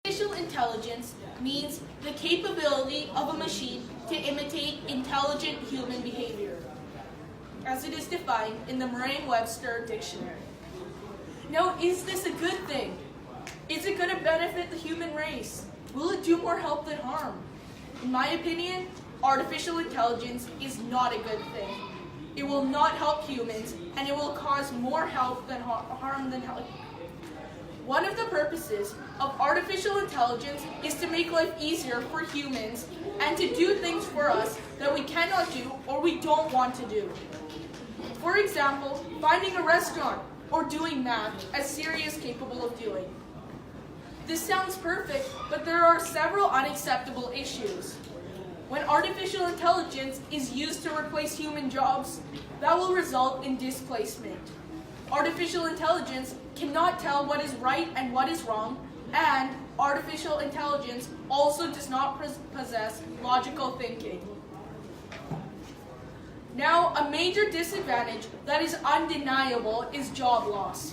Artificial intelligence means the capability of a machine to imitate intelligent human behavior, as it is defined in the Merriam-Webster dictionary. Now, is this a good thing? Is it going to benefit the human race? Will it do more help than harm? In my opinion, artificial intelligence is not a good thing. It will not help humans, and it will cause more harm than help. One of the purposes of artificial intelligence is to make life easier for humans and to do things for us that we cannot do or we don't want to do. For example, finding a restaurant or doing math, as Siri is capable of doing. This sounds perfect, but there are several unacceptable issues. When artificial intelligence is used to replace human jobs, that will result in displacement. Artificial intelligence cannot tell what is right and what is wrong, and artificial intelligence also does not possess logical thinking. Now, a major disadvantage that is undeniable is job loss.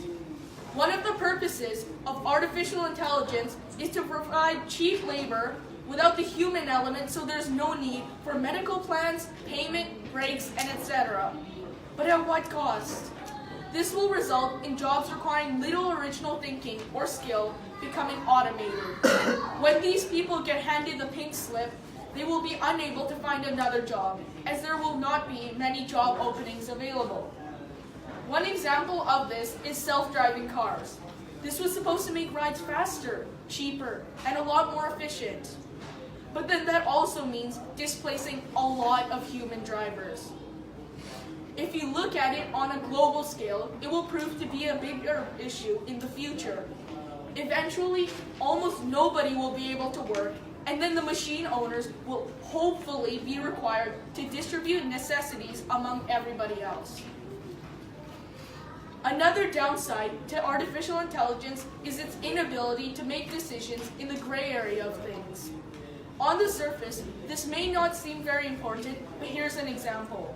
One of the purposes of artificial intelligence is to provide cheap labor without the human element, so there's no need for medical plans, payment, breaks, and etc. But at what cost? This will result in jobs requiring little original thinking or skill becoming automated. When these people get handed the pink slip, they will be unable to find another job, as there will not be many job openings available. One example of this is self-driving cars. This was supposed to make rides faster, cheaper, and a lot more efficient. But then that also means displacing a lot of human drivers. If you look at it on a global scale, it will prove to be a bigger issue in the future. Eventually, almost nobody will be able to work, and then the machine owners will hopefully be required to distribute necessities among everybody else. Another downside to artificial intelligence is its inability to make decisions in the gray area of things. On the surface, this may not seem very important, but here's an example.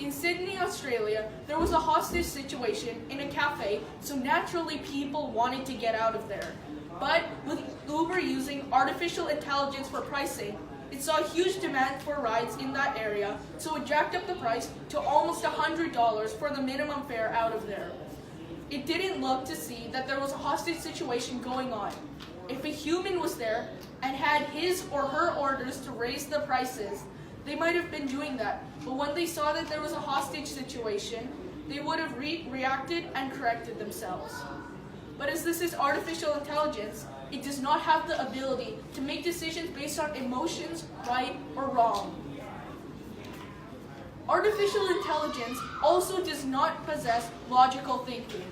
In Sydney, Australia, there was a hostage situation in a cafe, so naturally people wanted to get out of there. But with Uber using artificial intelligence for pricing, it saw a huge demand for rides in that area, so it jacked up the price to almost $100 for the minimum fare out of there. It didn't look to see that there was a hostage situation going on. If a human was there and had his or her orders to raise the prices, they might have been doing that, but when they saw that there was a hostage situation, they would have reacted and corrected themselves. But as this is artificial intelligence, it does not have the ability to make decisions based on emotions, right or wrong. Artificial intelligence also does not possess logical thinking.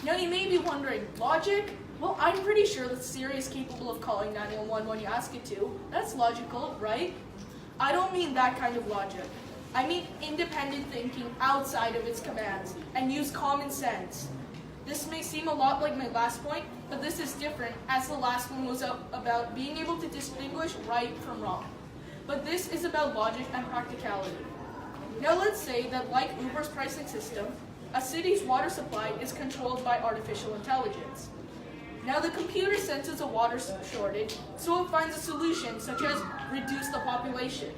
Now you may be wondering, logic? Well, I'm pretty sure that Siri is capable of calling 911 when you ask it to. That's logical, right? I don't mean that kind of logic. I mean independent thinking outside of its commands and use common sense. This may seem a lot like my last point, but this is different, as the last one was about being able to distinguish right from wrong. But this is about logic and practicality. Now let's say that, like Uber's pricing system, a city's water supply is controlled by artificial intelligence. Now the computer senses a water shortage, so it finds a solution, such as reduce the population.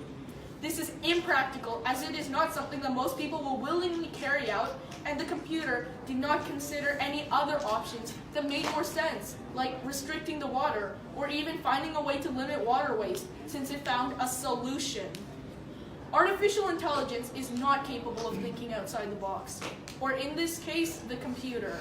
This is impractical, as it is not something that most people will willingly carry out, and the computer did not consider any other options that made more sense, like restricting the water, or even finding a way to limit water waste, since it found a solution. Artificial intelligence is not capable of thinking outside the box, or in this case, the computer.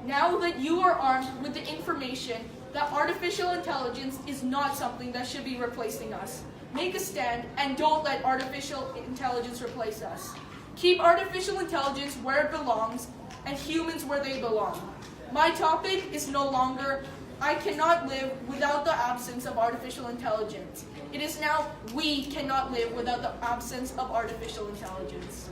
Now that you are armed with the information that artificial intelligence is not something that should be replacing us, make a stand and don't let artificial intelligence replace us. Keep artificial intelligence where it belongs and humans where they belong. My topic is no longer, I cannot live without the absence of artificial intelligence. It is now, we cannot live without the absence of artificial intelligence.